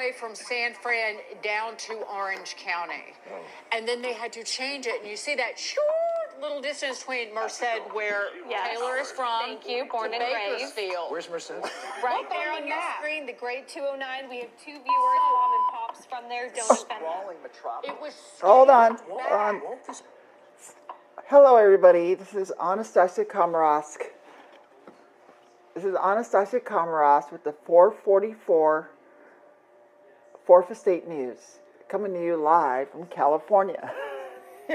way from San Fran down to Orange County. And then they had to change it. And you see that short little distance between Merced, where Taylor is from, Thank you, born and raised. Bakersfield. Where's Merced? Right there on your screen, the grade 209. We have 2 viewers, mom and pops from there. Don't offend them. It was Hold on. Hello, everybody. This is AnnestaciA KomarovsK. This is AnnestaciA KomarovsK with the 444 4th Estate News, coming to you live from California. We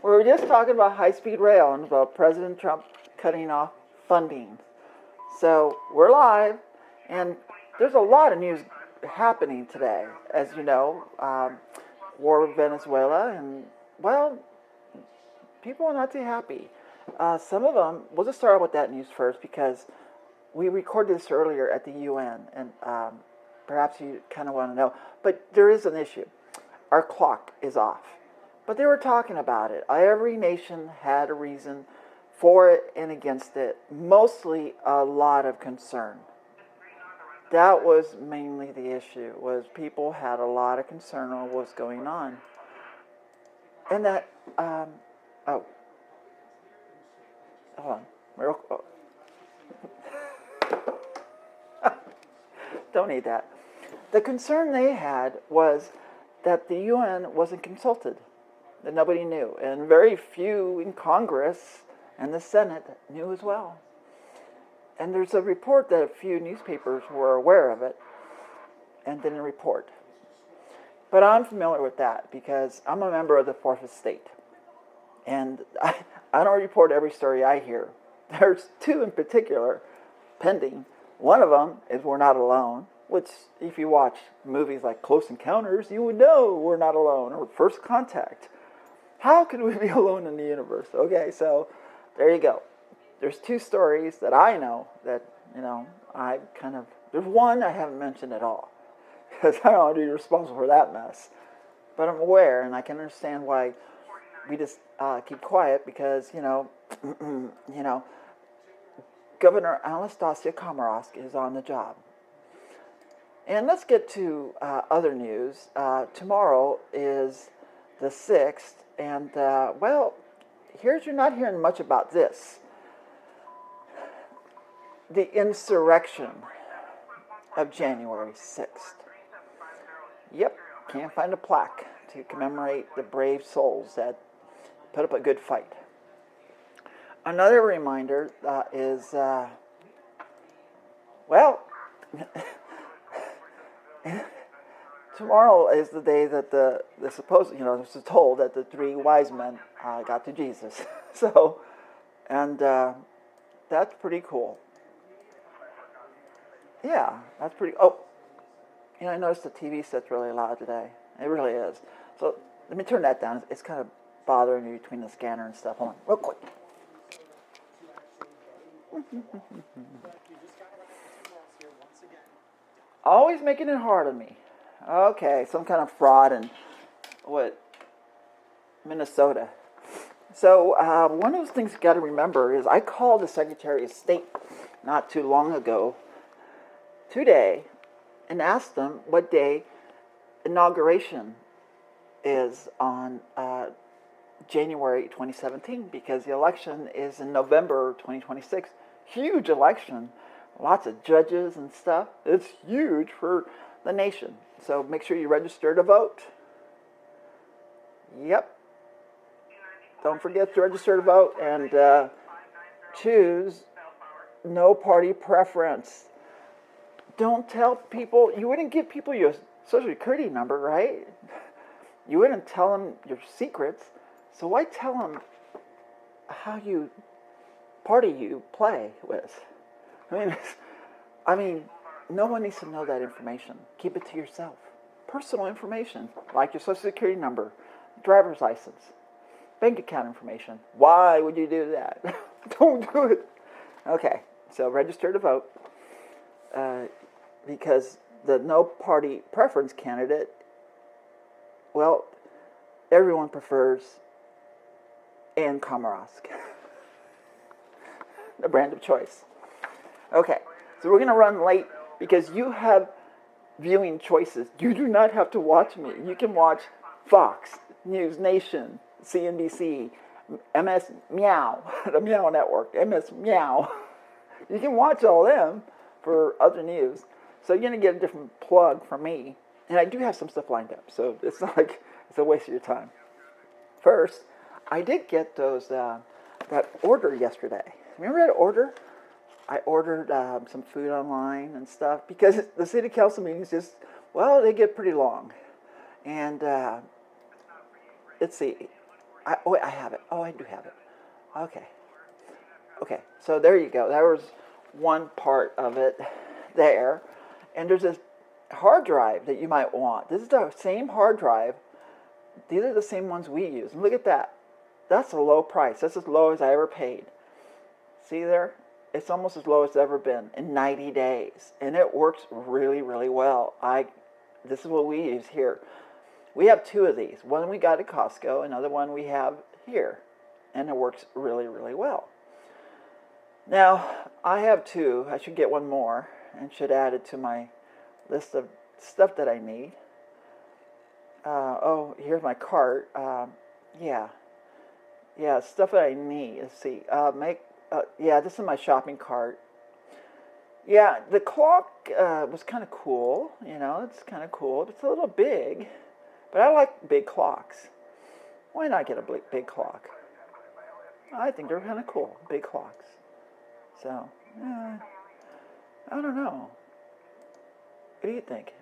were just talking about high-speed rail and about President Trump cutting off funding. So we're live, and there's a lot of news happening today. As you know, war with Venezuela, and, well, people are not too happy. Some of them, we'll just start with that news first, because we recorded this earlier at the UN, and perhaps you kind of want to know. But there is an issue. Our clock is off. But they were talking about it. Every nation had a reason for it and against it. Mostly a lot of concern. That was mainly the issue, was people had a lot of concern on what's going on. And that, hold on. Don't need that. The concern they had was that the UN wasn't consulted, that nobody knew, and very few in Congress and the Senate knew as well. And there's a report that a few newspapers were aware of it and didn't report. But I'm familiar with that because I'm a member of the 4th Estate. And I don't report every story I hear. There's 2 in particular pending. One of them is We're Not Alone, which if you watch movies like Close Encounters, you would know we're not alone, or First Contact. How could we be alone in the universe? Okay, so there you go. There's 2 stories that I know that, there's one I haven't mentioned at all, because I don't want to be responsible for that mess. But I'm aware, and I can understand why we just keep quiet, because, Governor AnnestaciA KomarovsK is on the job. And let's get to other news. Tomorrow is the 6th, and, you're not hearing much about this. The insurrection of January 6th. Yep, can't find a plaque to commemorate the brave souls that put up a good fight. Another reminder is, tomorrow is the day that the supposed, it's told that the 3 wise men got to Jesus. So, and that's pretty cool. Yeah, that's pretty. I noticed the TV set's really loud today. It really is. So let me turn that down. It's kind of bothering me between the scanner and stuff. Hold on, real quick. Always making it hard on me. Okay, some kind of fraud in Minnesota. So one of those things you got to remember is I called the Secretary of State not too long ago, today, and asked them what day inauguration is on January 2017, because the election is in November 2026. Huge election, lots of judges and stuff. It's huge for the nation. So make sure you register to vote. Yep. Don't forget to register to vote, and choose no party preference. Don't tell people, you wouldn't give people your social security number, right? You wouldn't tell them your secrets. So why tell them how party you play with? I mean, no one needs to know that information. Keep it to yourself. Personal information, like your social security number, driver's license, bank account information. Why would you do that? Don't do it. Okay, so register to vote, because the no party preference candidate, well, everyone prefers Ann KomarovsK, the brand of choice. Okay, so we're going to run late because you have viewing choices. You do not have to watch me. You can watch Fox, News Nation, CNBC, MS Meow, the Meow Network, MS Meow. You can watch all them for other news. So you're going to get a different plug from me. And I do have some stuff lined up, so it's not like it's a waste of your time. First, I did get that order yesterday. Remember that order? I ordered some food online and stuff because the city council meetings they get pretty long. And let's see. I have it. Oh, I do have it. Okay. So there you go. That was one part of it there. And there's this hard drive that you might want. This is the same hard drive. These are the same ones we use. And look at that. That's a low price. That's as low as I ever paid. See there? It's almost as low as it's ever been in 90 days. And it works really, really well. This is what we use here. We have two of these. One we got at Costco, another one we have here. And it works really, really well. Now, I have two. I should get one more and should add it to my list of stuff that I need. Here's my cart. Stuff that I need. Let's see. This is my shopping cart. Yeah, the clock was kind of cool. It's kind of cool. It's a little big, but I like big clocks. Why not get a big clock? I think they're kind of cool, big clocks. So, I don't know. What do you think?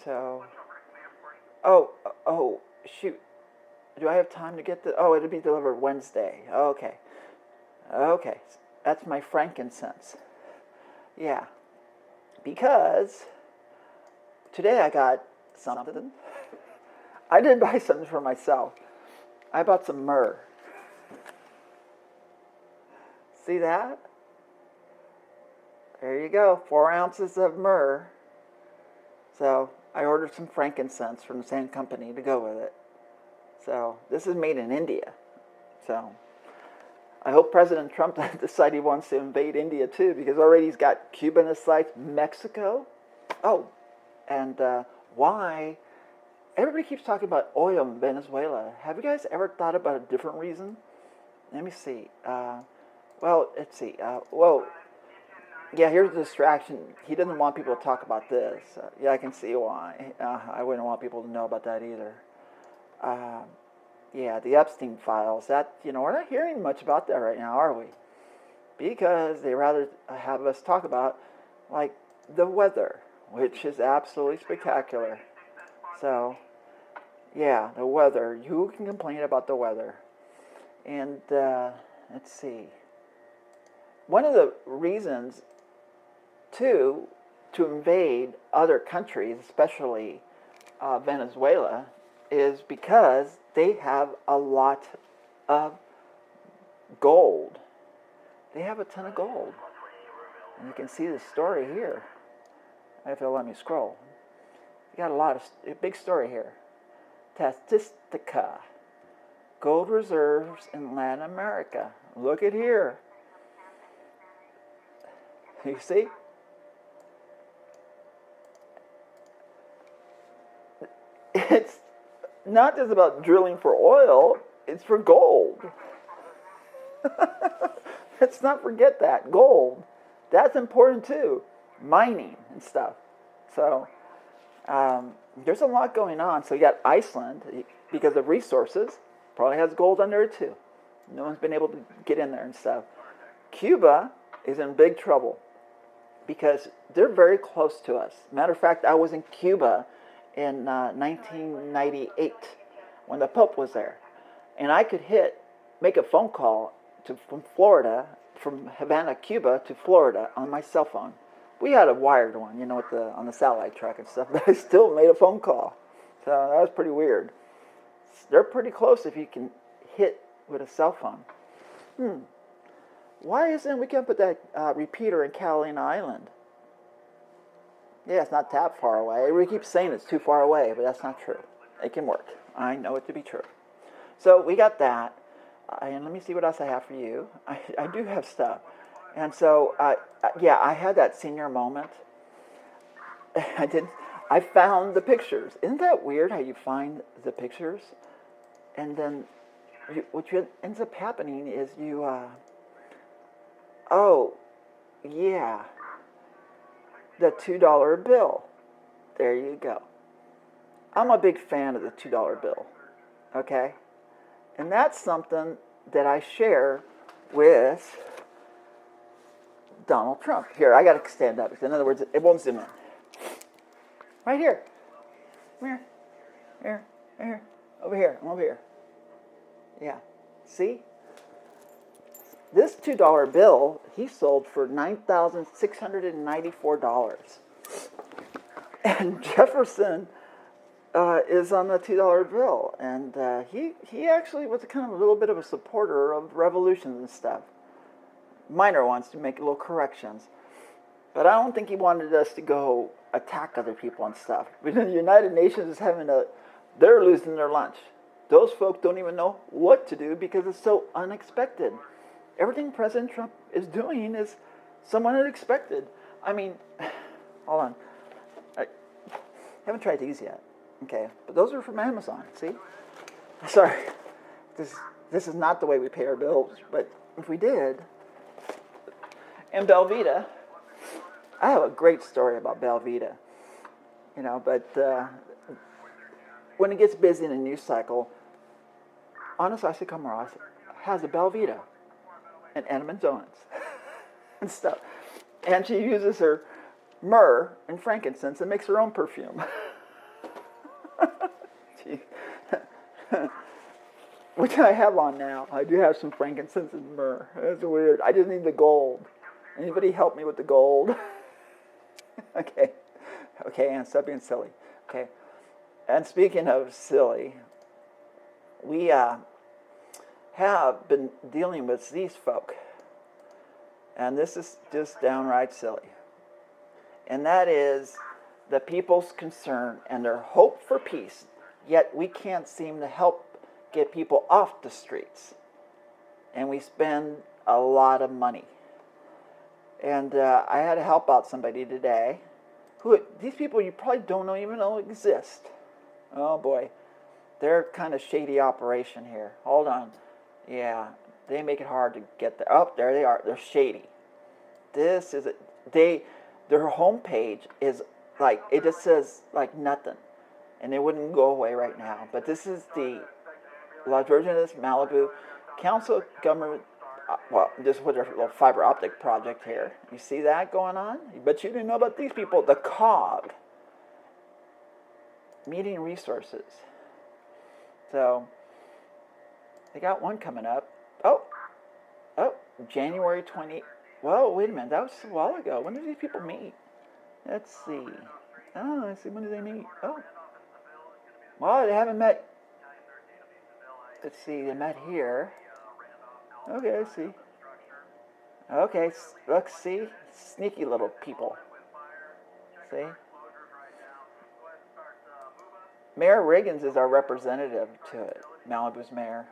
So, shoot. Do I have time to get it'll be delivered Wednesday. Okay. That's my frankincense. Yeah. Because today I got something. I did buy something for myself. I bought some myrrh. See that? There you go. 4 ounces of myrrh. So I ordered some frankincense from the same company to go with it. So this is made in India. So I hope President Trump decides he wants to invade India too, because already he's got Cuba in his sights, Mexico. Oh, and why? Everybody keeps talking about oil in Venezuela. Have you guys ever thought about a different reason? Let me see. Let's see. Here's the distraction. He doesn't want people to talk about this. I can see why. I wouldn't want people to know about that either. The Epstein files. We're not hearing much about that right now, are we? Because they rather have us talk about, like, the weather, which is absolutely spectacular. So, the weather. Who can complain about the weather? And, let's see. One of the reasons, too, to invade other countries, especially Venezuela, is because they have a lot of gold. They have a ton of gold. And you can see the story here. If it'll let me scroll. You got a big story here. EstatE. Gold reserves in Latin America. Look at here. You see? It's not just about drilling for oil, it's for gold. Let's not forget that. Gold. That's important too. Mining and stuff. So, there's a lot going on. So you got Iceland, because of resources, probably has gold under it too. No one's been able to get in there and stuff. Cuba is in big trouble because they're very close to us. Matter of fact, I was in Cuba in 1998 when the Pope was there. And I could make a phone call from Havana, Cuba to Florida on my cell phone. We had a wired one, on the satellite track and stuff, but I still made a phone call. So that was pretty weird. They're pretty close if you can hit with a cell phone. Why isn't we can put that repeater in Catalina Island? Yeah, it's not that far away. We keep saying it's too far away, but that's not true. It can work. I know it to be true. So we got that. And let me see what else I have for you. I do have stuff. And so, I had that senior moment. I did. I found the pictures. Isn't that weird how you find the pictures, and then ends up happening is you. Oh, yeah, the $2 bill. There you go. I'm a big fan of the $2 bill. Okay, and that's something that I share with Donald Trump. Here, I got to stand up. In other words, it won't zoom in. Right here. Come here. Here. Here. Over here. I'm over here. Yeah. See? This $2 bill he sold for $9,694. And Jefferson is on the $2 bill. And he actually was kind of a little bit of a supporter of revolutions and stuff. Minor ones to make little corrections. But I don't think he wanted us to go attack other people and stuff. But the United Nations is they're losing their lunch. Those folks don't even know what to do because it's so unexpected. Everything President Trump is doing is somewhat unexpected. I mean, hold on. I haven't tried these yet. Okay, but those are from Amazon, see? Sorry. This is not the way we pay our bills, but if we did. And Belvita, I have a great story about Belvita, but when it gets busy in a news cycle, AnnestaciA KomarovsK has a Belvita and Edmund Owens and stuff. And she uses her myrrh and frankincense and makes her own perfume. Which I have on now. I do have some frankincense and myrrh. That's weird. I just need the gold. Anybody help me with the gold? Okay, and stop being silly. Okay, and speaking of silly, we have been dealing with these folk, and this is just downright silly. And that is the people's concern and their hope for peace, yet we can't seem to help get people off the streets. And we spend a lot of money. And I had to help out somebody today. These people you probably don't even know exist. Oh boy, they're kind of shady operation here. Hold on, yeah, they make it hard to get there. Oh, there they are. They're shady. This is their homepage is like it just says like nothing, and it wouldn't go away right now. But this is the Las Virgenes Malibu Council of Government. This is their little fiber optic project here. You see that going on? But you didn't know about these people. The COG, Meeting Resources. So, they got one coming up. Oh, January 20. Whoa, wait a minute. That was a while ago. When did these people meet? Let's see. Oh, let's see. When did they meet? Oh. Well, they haven't met. Let's see. They met here. Okay, I see. Okay, let's see. Sneaky little people. See? Mayor Riggins is our representative to it, Malibu's mayor.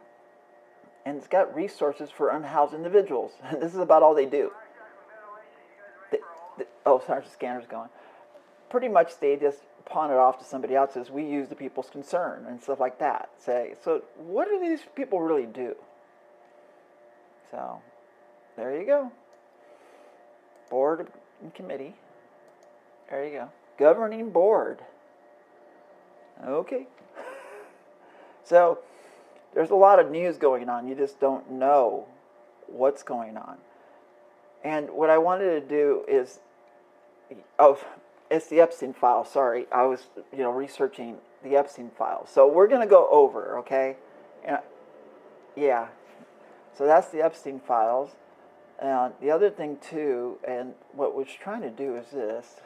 And it's got resources for unhoused individuals. This is about all they do. Sorry, the scanner's going. Pretty much they just pawn it off to somebody else as we use the people's concern and stuff like that. So what do these people really do? So, there you go. Board and committee. There you go. Governing board. Okay. So, there's a lot of news going on. You just don't know what's going on. And what I wanted to do is, it's the Epstein file. Sorry, I was, researching the Epstein file. So we're going to go over, okay? And yeah. So that's the Epstein files. And the other thing too, and what we're trying to do is this.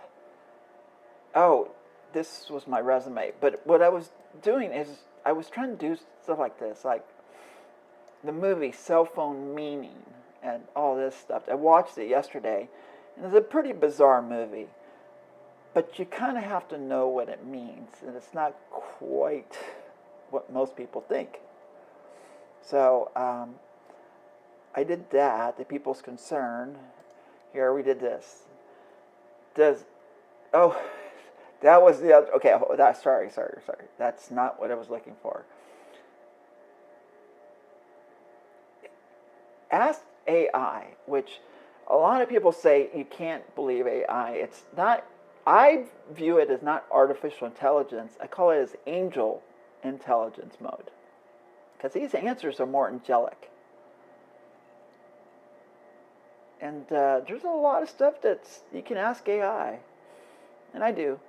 Oh, this was my resume. But what I was doing is I was trying to do stuff like this, like the movie Cell Phone Meaning and all this stuff. I watched it yesterday, and it's a pretty bizarre movie. But you kind of have to know what it means, and it's not quite what most people think. So, I did that, the people's concern. Here we did this. That was the other. Okay, sorry. That's not what I was looking for. Ask AI, which a lot of people say you can't believe AI. It's not. I view it as not artificial intelligence. I call it as angel intelligence mode, because these answers are more angelic. And there's a lot of stuff that's you can ask AI, and I do.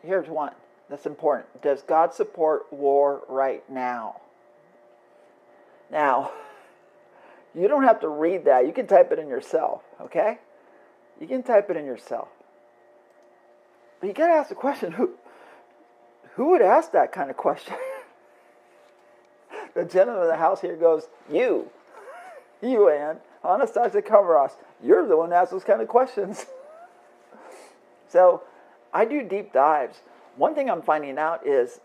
Here's one that's important. Does God support war right now? Now, you don't have to read that. You can type it in yourself, okay? You can type it in yourself. But you got to ask the question, who would ask that kind of question? The gentleman in the house here goes, you, AnnestaciA KomarovsK, you're the one that asks those kind of questions. So, I do deep dives. One thing I'm finding out is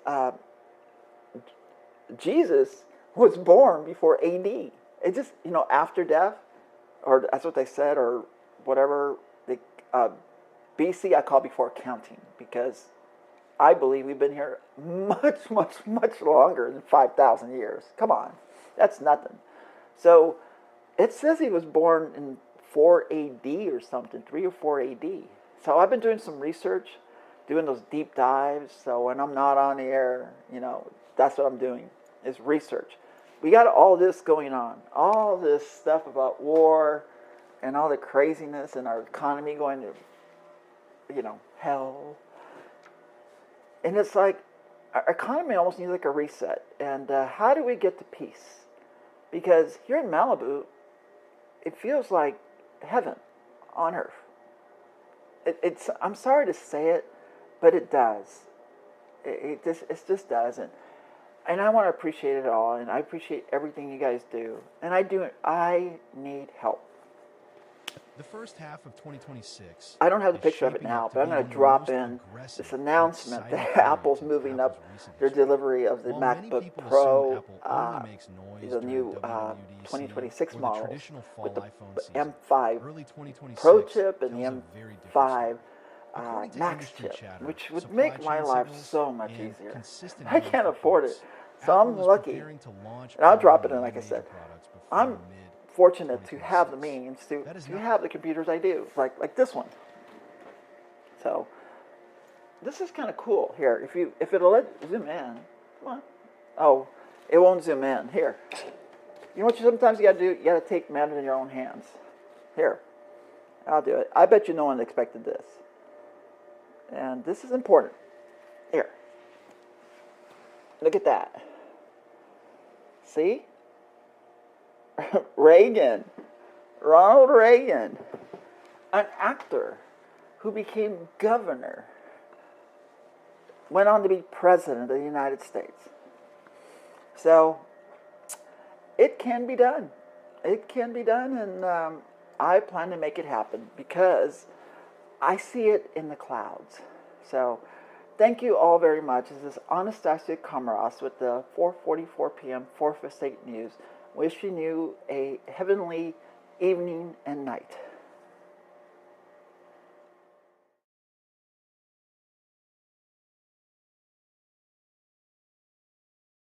Jesus was born before AD. It just, after death, or that's what they said, or whatever. BC I call before counting, because I believe we've been here much, much, much longer than 5,000 years. Come on, that's nothing. So it says he was born in 4 AD or something, 3 or 4 AD. So I've been doing some research, doing those deep dives. So when I'm not on the air, that's what I'm doing, is research. We got all this going on, all this stuff about war and all the craziness and our economy going to, hell. And it's like, our economy almost needs like a reset. And how do we get to peace? Because here in Malibu, it feels like heaven on earth. I'm sorry to say it, but it does. It just does. And I want to appreciate it all, and I appreciate everything you guys do. And I need help. The first half of 2026. I don't have the picture of it now, but I'm going to drop in this announcement that Apple's moving up their delivery of the MacBook Pro, the new 2026 models with the M5 Pro chip and the M5 Max chip, which would make my life so much easier. I can't afford it, so I'm lucky. And I'll drop it in, like I said. I'm fortunate to have the means to have the computers I do, like this one. So this is kind of cool. Here, if it'll let zoom in, come on. Oh, it won't zoom in. Here, you know what? Sometimes you got to do. You got to take matters in your own hands. Here, I'll do it. I bet you no one expected this, and this is important. Here, look at that. See? Ronald Reagan, an actor who became governor, went on to be president of the United States. So it can be done. It can be done, and I plan to make it happen because I see it in the clouds. So thank you all very much. This is AnnestaciA KomarovsK with the 4:44 p.m. 4th Estate News. Wishing you a heavenly evening and night.